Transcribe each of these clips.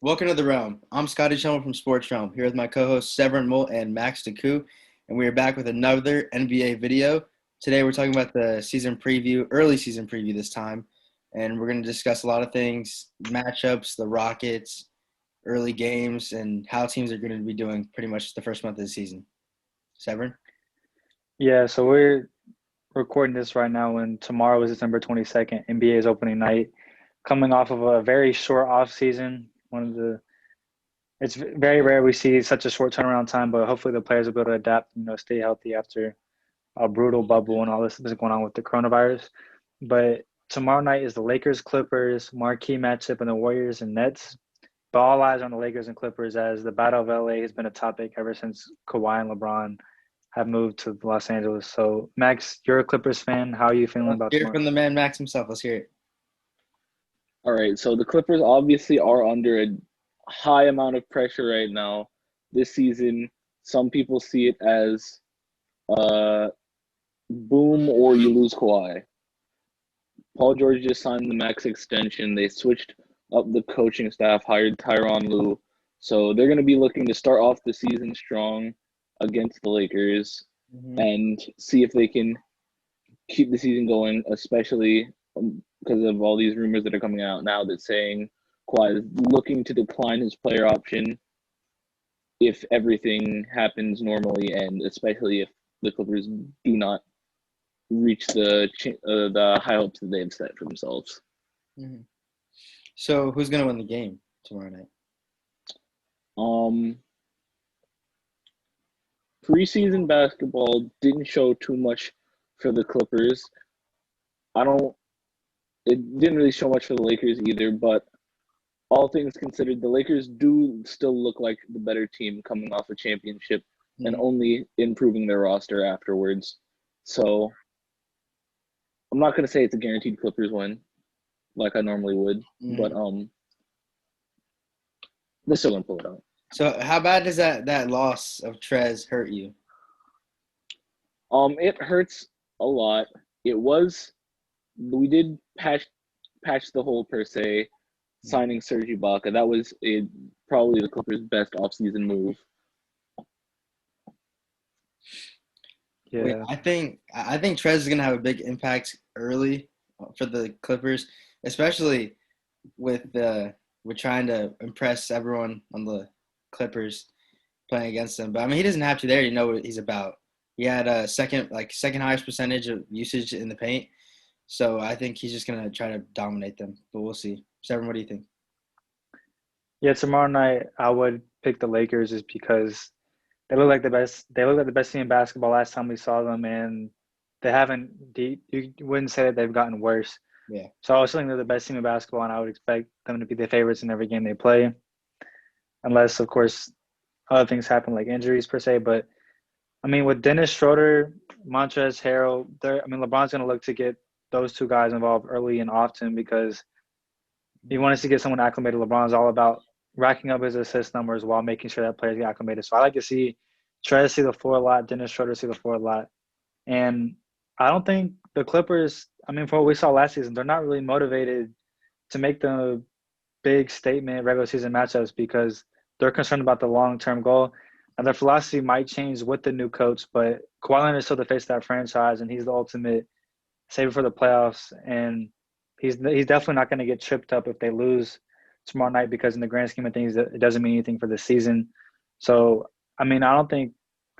Welcome to the Realm. I'm Scott Schemmel from Sports Realm, here with my co-hosts Severin Mull and Max DeCoux, and we are back with another NBA video. Today we're talking about the season preview, early season preview this time, and we're going to discuss a lot of things, matchups, the Rockets, early games, and how teams are going to be doing pretty much the first month of the season. Severin? Yeah, so we're recording this right now when tomorrow is December 22nd, NBA's opening night. Coming off of a very short off season, it's very rare we see such a short turnaround time, but hopefully the players will be able to adapt, stay healthy after a brutal bubble and all this is going on with the coronavirus. But tomorrow night is the Lakers Clippers marquee matchup and the Warriors and Nets. But all eyes on the Lakers and Clippers as the Battle of LA has been a topic ever since Kawhi and LeBron have moved to Los Angeles. So, Max, you're a Clippers fan. How are you feeling Let's about hear it tomorrow? from the man Max himself. Let's hear it. All right, so the Clippers obviously are under a high amount of pressure right now this season. Some people see it as boom or you lose Kawhi. Paul George just signed the max extension. They switched up the coaching staff, hired Tyronn Lue. So they're going to be looking to start off the season strong against the Lakers and see if they can keep the season going, especially because of all these rumors that are coming out now that saying Kawhi is looking to decline his player option if everything happens normally, and especially if the Clippers do not reach the high hopes that they have set for themselves. Mm-hmm. So who's going to win the game tomorrow night? Preseason basketball didn't show too much for the Clippers. It didn't really show much for the Lakers either, but all things considered, the Lakers do still look like the better team coming off a championship and only improving their roster afterwards. So I'm not going to say it's a guaranteed Clippers win like I normally would, but they're still going to pull it out. So how bad does that loss of Trez hurt you? It hurts a lot. We did patch the hole per se, signing Serge Ibaka. That was probably the Clippers' best offseason move. Yeah. Wait, I think Trez is gonna have a big impact early for the Clippers, especially with trying to impress everyone on the Clippers playing against them. But I mean, he doesn't have to there. You know what he's about. He had a second highest percentage of usage in the paint. So I think he's just going to try to dominate them. But we'll see. Severin, what do you think? Yeah, tomorrow night I would pick the Lakers just because they look like the best. They look like the best team in basketball last time we saw them, and they haven't. You wouldn't say that they've gotten worse. Yeah. So I also think they're the best team in basketball, and I would expect them to be the favorites in every game they play, unless, of course, other things happen like injuries per se. But I mean, with Dennis Schroeder, Montrezl Harrell, LeBron's going to look to get those two guys involved early and often because he wants to get someone acclimated. LeBron's all about racking up his assist numbers while making sure that players get acclimated. So I like to see Trez see the floor a lot, Dennis Schroeder see the floor a lot. And I don't think the Clippers, from what we saw last season, they're not really motivated to make the big statement regular season matchups because they're concerned about the long-term goal. And their philosophy might change with the new coach, but Kawhi Leonard is still the face of that franchise, and he's the ultimate saver for the playoffs. And he's definitely not going to get tripped up if they lose tomorrow night because in the grand scheme of things, it doesn't mean anything for the season. So, I think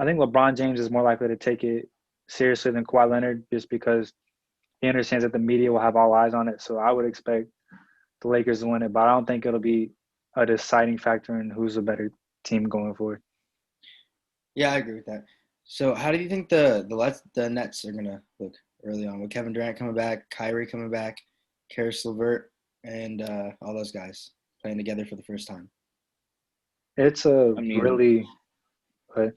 LeBron James is more likely to take it seriously than Kawhi Leonard just because he understands that the media will have all eyes on it. So I would expect the Lakers to win it, but I don't think it'll be a deciding factor in who's a better team going forward. Yeah, I agree with that. So how do you think the Nets are going to look early on with Kevin Durant coming back, Kyrie coming back, Karis LeVert, and all those guys playing together for the first time? It's really – I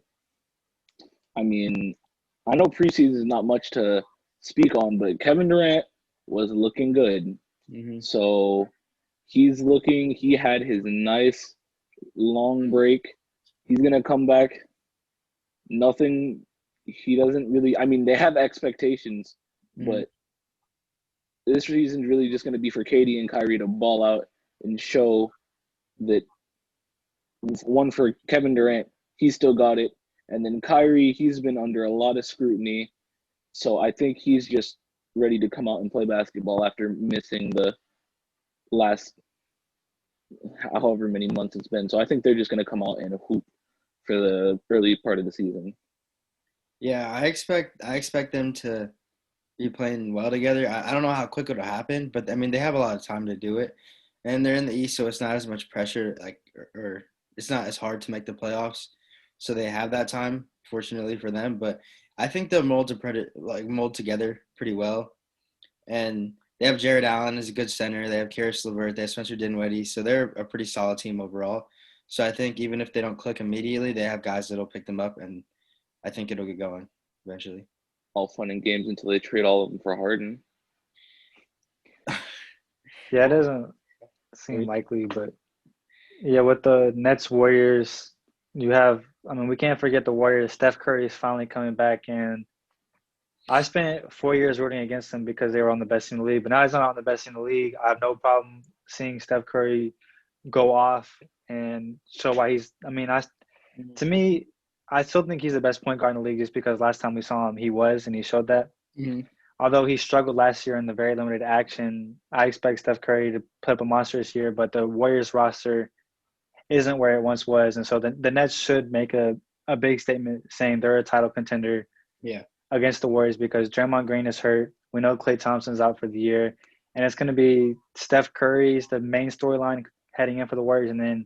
know preseason is not much to speak on, but Kevin Durant was looking good. So he had his nice long break. He's going to come back. He doesn't really – they have expectations, but this season's really just going to be for KD and Kyrie to ball out and show that one for Kevin Durant. He still got it. And then Kyrie, he's been under a lot of scrutiny. So I think he's just ready to come out and play basketball after missing the last however many months it's been. So I think they're just going to come out and hoop for the early part of the season. Yeah, I expect them to be playing well together. I don't know how quick it'll happen, but I mean they have a lot of time to do it, and they're in the East, so it's not as much pressure. Like, or it's not as hard to make the playoffs, so they have that time. Fortunately for them, but I think they'll mold together pretty well, and they have Jared Allen as a good center. They have Karis LeVert. They have Spencer Dinwiddie, so they're a pretty solid team overall. So I think even if they don't click immediately, they have guys that'll pick them up, and I think it'll get going eventually. All fun and games until they trade all of them for Harden. Yeah, it doesn't seem likely, but yeah, with the Nets Warriors, you have. I mean, we can't forget the Warriors. Steph Curry is finally coming back, and I spent 4 years rooting against them because they were on the best team in the league. But now he's not on the best team in the league. I have no problem seeing Steph Curry go off and show why he's. I mean, to me, I still think he's the best point guard in the league just because last time we saw him, he was, and he showed that. Mm-hmm. Although he struggled last year in the very limited action, I expect Steph Curry to put up a monster this year, but the Warriors roster isn't where it once was. And so the Nets should make a big statement saying they're a title contender against the Warriors because Draymond Green is hurt. We know Klay Thompson's out for the year. And it's going to be Steph Curry's the main storyline heading in for the Warriors. And then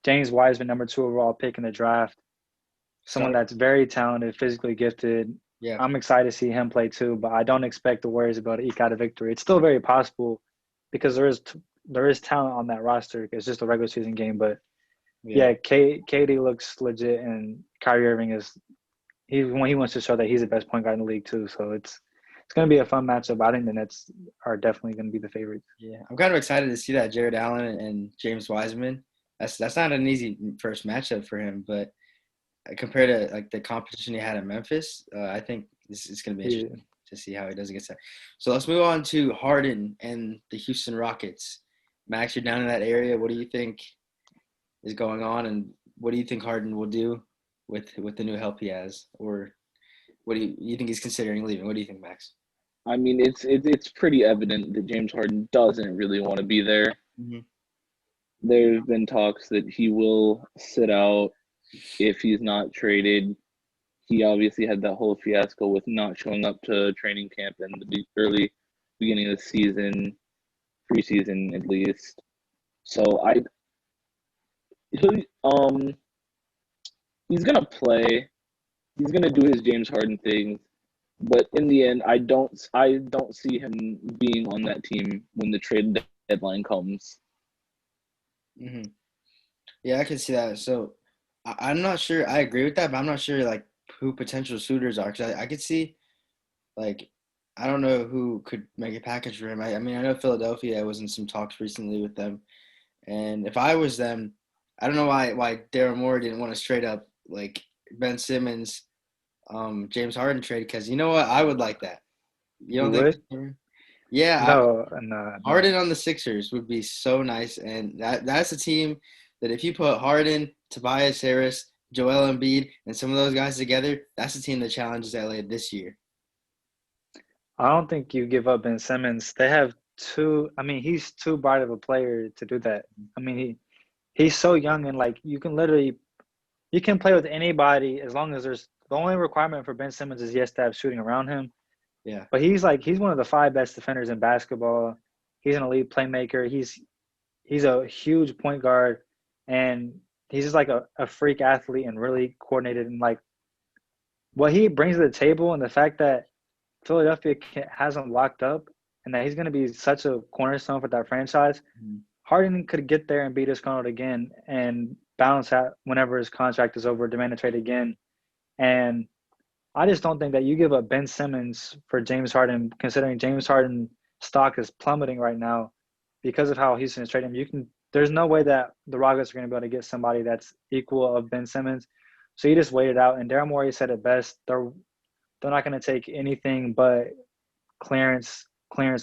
James Wiseman, number 2 overall pick in the draft, someone that's very talented, physically gifted. Yeah. I'm excited to see him play too, but I don't expect the Warriors to be able to eke out a victory. It's still very possible because there is talent on that roster. It's just a regular season game, but KD looks legit, and Kyrie Irving he wants to show that he's the best point guard in the league too. So it's going to be a fun matchup. I think the Nets are definitely going to be the favorites. Yeah, I'm kind of excited to see that Jared Allen and James Wiseman. That's not an easy first matchup for him, but compared to like the competition he had in Memphis, I think this is going to be interesting to see how he does against that. So let's move on to Harden and the Houston Rockets. Max, you're down in that area. What do you think is going on, and what do you think Harden will do with the new help he has, or what do you think he's considering leaving? What do you think, Max? I mean, it's pretty evident that James Harden doesn't really want to be there. Mm-hmm. There's been talks that he will sit out if he's not traded. He obviously had that whole fiasco with not showing up to training camp in the early beginning of the season, preseason at least. So he's gonna play. He's gonna do his James Harden thing, but in the end, I don't see him being on that team when the trade deadline comes. Mm-hmm. Yeah, I can see that. So I'm not sure. I agree with that, but I'm not sure like who potential suitors are because I could see like I don't know who could make a package for him. I mean, I know Philadelphia was in some talks recently with them, and if I was them, I don't know why Daryl Morey didn't want to straight up like Ben Simmons, James Harden trade because you know what, I would like that. You don't think? Yeah, No. Harden on the Sixers would be so nice, and that's a team that if you put Harden, Tobias Harris, Joel Embiid, and some of those guys together, that's a team that challenges LA this year. I don't think you give up Ben Simmons. They have he's too bright of a player to do that. I mean, he's so young and like you can play with anybody as long as the only requirement for Ben Simmons is he has to have shooting around him. Yeah. But he's one of the 5 best defenders in basketball. He's an elite playmaker. He's a huge point guard, and he's just like a freak athlete and really coordinated. And like what he brings to the table and the fact that Philadelphia has him locked up and that he's going to be such a cornerstone for that franchise, Harden could get there and beat his contract again and bounce out whenever his contract is over, demand a trade again. And I just don't think that you give up Ben Simmons for James Harden, considering James Harden's stock is plummeting right now because of how Houston is trading him. There's no way that the Rockets are going to be able to get somebody that's equal of Ben Simmons. So you just wait it out. And Daryl Morey said it best. They're not going to take anything but clearance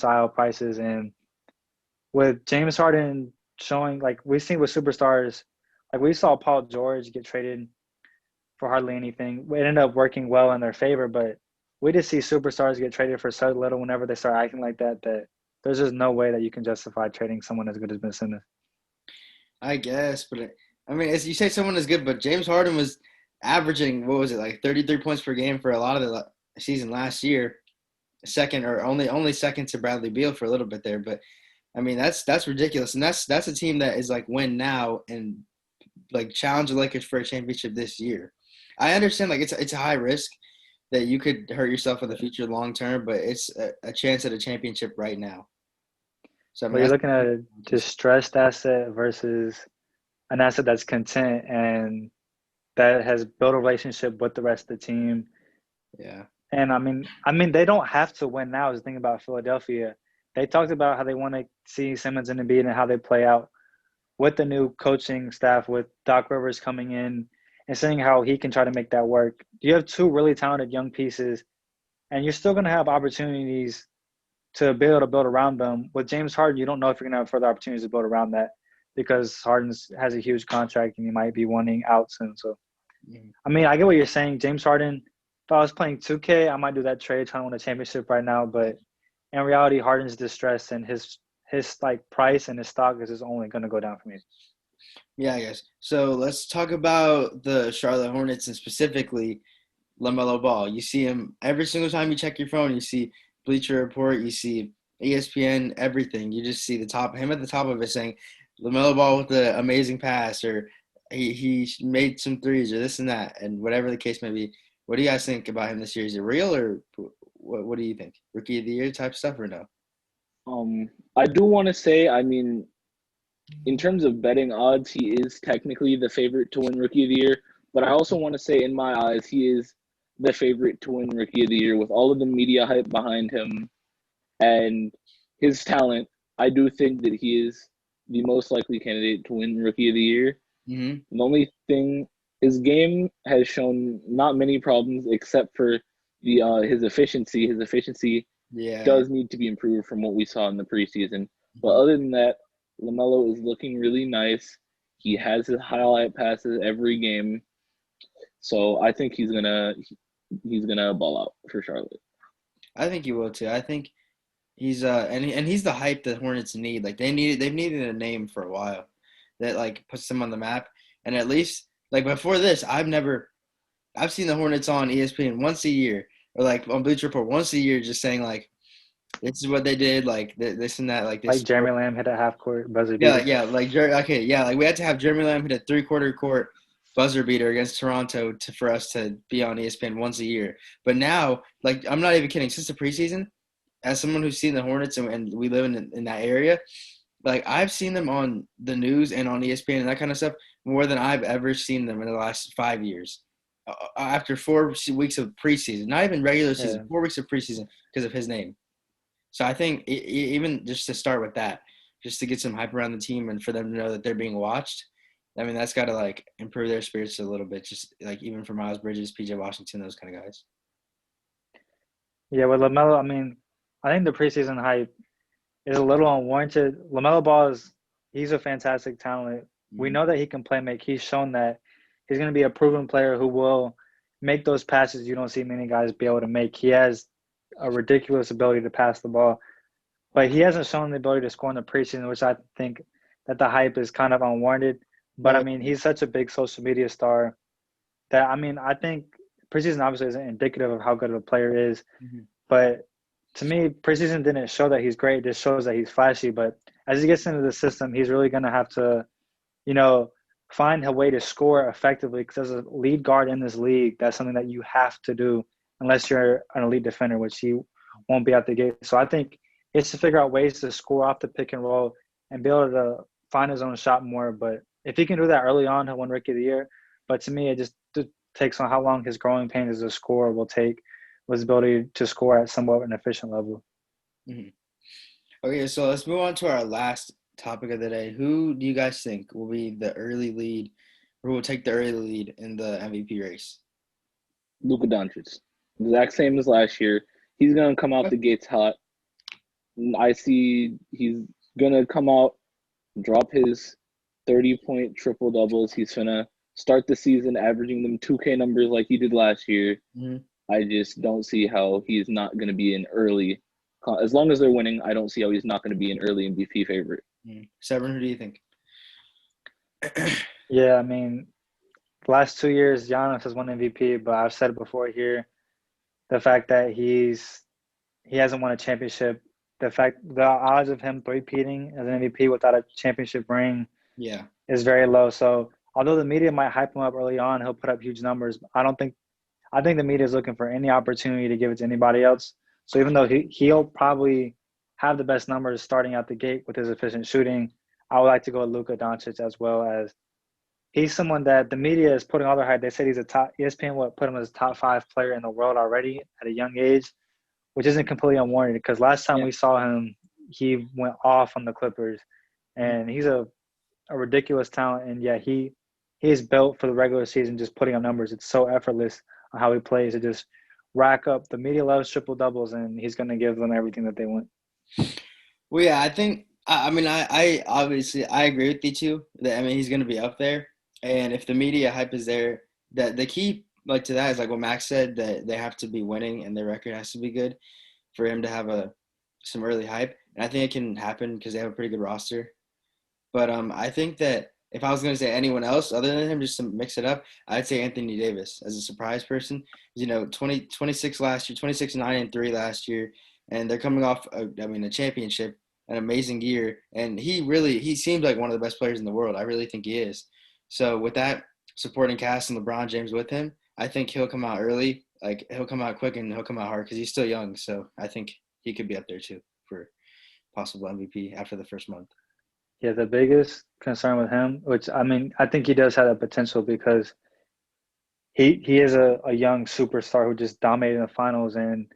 aisle prices. And with James Harden showing, like we've seen with superstars Like we saw Paul George get traded for hardly anything. It ended up working well in their favor, but we just see superstars get traded for so little whenever they start acting like that, that there's just no way that you can justify trading someone as good as Ben Simmons. I guess, but I mean, as you say, someone is good, but James Harden was averaging, what was it, like 33 points per game for a lot of the season last year, second or only second to Bradley Beal for a little bit there. But I mean, that's ridiculous, and that's a team that is like win now and like challenge the Lakers for a championship this year. I understand like it's a high risk that you could hurt yourself in the future long term, but it's a chance at a championship right now. So I But mean, you're that's looking at a distressed asset versus an asset that's content and that has built a relationship with the rest of the team. yeah. And I mean, they don't have to win now. Is the thing about Philadelphia. They talked about how they want to see Simmons and Embiid and how they play out with the new coaching staff, with Doc Rivers coming in and seeing how he can try to make that work. You have two really talented young pieces, and you're still going to have opportunities to be able to build around them. With James Harden, you don't know if you're going to have further opportunities to build around that because Harden has a huge contract and he might be wanting out soon. So, I mean, I get what you're saying. James Harden, if I was playing 2K, I might do that trade trying to win a championship right now. But in reality, Harden's distressed and his like price and his stock is just only going to go down from here. Yeah, I guess. So let's talk about the Charlotte Hornets and specifically LaMelo Ball. You see him every single time you check your phone. You see Bleacher Report. You see ESPN. Everything. You just see him at the top of it saying LaMelo Ball with the amazing pass, or he made some threes, or this and that, and whatever the case may be. What do you guys think about him this year? Is it real, or what do you think? Rookie of the year type stuff, or no? I do want to say, I mean, in terms of betting odds, he is technically the favorite to win Rookie of the Year. But I also want to say, in my eyes, he is the favorite to win Rookie of the Year with all of the media hype behind him and his talent. I do think that he is the most likely candidate to win Rookie of the Year. Mm-hmm. The only thing, his game has shown not many problems except for his efficiency. His efficiency Yeah. does need to be improved from what we saw in the preseason. But Mm-hmm. other than that, LaMelo is looking really nice. He has his highlight passes every game, so I think he's gonna ball out for Charlotte. I think he will too. I think he's and he's the hype the Hornets need. Like they've needed a name for a while that like puts them on the map. And at least like before this, I've seen the Hornets on ESPN once a year or like on Bleacher Report once a year, just saying like this is what they did, like this and that, like Like this. Jeremy Lamb hit a half court buzzer Yeah, beater. yeah, like okay, yeah, like we had to have Jeremy Lamb hit a three-quarter court buzzer beater against Toronto for us to be on ESPN once a year. But now, like I'm not even kidding, since the preseason, as someone who's seen the Hornets and we live in that area, like I've seen them on the news and on ESPN and that kind of stuff more than I've ever seen them in the last 5 years. After 4 weeks of preseason, not even regular season, Yeah. 4 weeks of preseason because of his name. So I think even just to start with that, just to get some hype around the team and for them to know that they're being watched, I mean that's got to like improve their spirits a little bit. Just like even for Miles Bridges, PJ Washington, those kind of guys. Yeah, with LaMelo, I mean, I think the preseason hype is a little unwarranted. LaMelo Ball he's a fantastic talent. We Mm-hmm. know that he can play make. He's shown that he's going to be a proven player who will make those passes you don't see many guys be able to make. He has a ridiculous ability to pass the ball, but he hasn't shown the ability to score in the preseason, which I think that the hype is kind of unwarranted. But I Well, mean, he's such a big social media star that I mean, I think preseason obviously isn't indicative of how good of a player is, mhm. but to me, preseason didn't show that he's great. It just shows that he's flashy. But as he gets into the system, he's really going to have to, you know, find a way to score effectively because as a lead guard in this league, that's something that you have to do unless you're an elite defender, which he won't be out the gate. So I think he has to figure out ways to score off the pick and roll and be able to find his own shot more. But if he can do that early on, he'll win Rookie of the Year. But to me, it just takes on how long his growing pain as a scorer will take with his ability to score at somewhat an efficient level. Mm-hmm. Okay, so let's move on to our last topic of the day. Who do you guys think will be the early lead, or who will take the early lead in the MVP race? Luca Doncic, exact same as last year. He's gonna come out the gates hot. I see he's gonna come out, drop his 30-point triple-doubles. He's going to start the season averaging them 2K numbers like he did last year. Mm-hmm. I just don't see how he's not going to be an early – as long as they're winning, I don't see how he's not going to be an early MVP favorite. Severin, who do you think? Yeah, I mean, the last 2 years, Giannis has won MVP, but I've said it before here, the fact that he hasn't won a championship, the odds of him three-peating as an MVP without a championship ring is very low. So although the media might hype him up early on, he'll put up huge numbers. I think the media is looking for any opportunity to give it to anybody else. So even though he'll probably have the best numbers starting out the gate with his efficient shooting, I would like to go with Luca Doncic as well, as he's someone that the media is putting all their hype. They said he's a top – ESPN put him as a top 5 player in the world already at a young age, which isn't completely unwarranted because last time we saw him, he went off on the Clippers. And he's a ridiculous talent. And, yeah, he is built for the regular season just putting up numbers. It's so effortless on how he plays to just rack up. The media loves triple-doubles, and he's going to give them everything that they want. Well, yeah, I think – I mean, I obviously I agree with you too. He's going to be up there. And if the media hype is there, that the key like to that is like what Max said, that they have to be winning and their record has to be good for him to have some early hype. And I think it can happen because they have a pretty good roster. But I think that if I was going to say anyone else other than him, just to mix it up, I'd say Anthony Davis as a surprise person. 26 last year, 26, 9, and 3 last year, and they're coming off a championship, an amazing year, and he seems like one of the best players in the world. I really think he is. So with that supporting cast and LeBron James with him, I think he'll come out early. Like he'll come out quick and he'll come out hard because he's still young. So I think he could be up there too for possible MVP after the first month. Yeah, the biggest concern with him, which I think he does have the potential because he is a young superstar who just dominated in the finals, and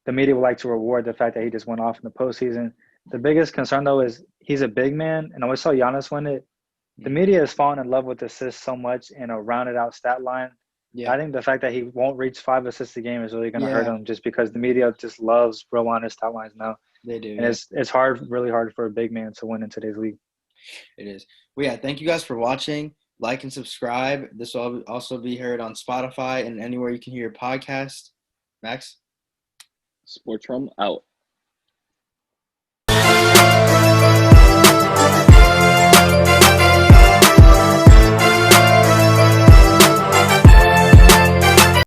the media would like to reward the fact that he just went off in the postseason. The biggest concern though is he's a big man, and we saw Giannis win it. The media has fallen in love with assists so much in a rounded out stat line. Yeah. I think the fact that he won't reach 5 assists a game is really going to hurt him just because the media just loves real honest stat lines now. They do. And it's really hard for a big man to win in today's league. It is. Well, yeah, thank you guys for watching. Like and subscribe. This will also be heard on Spotify and anywhere you can hear your podcast. Max? Sports Room out.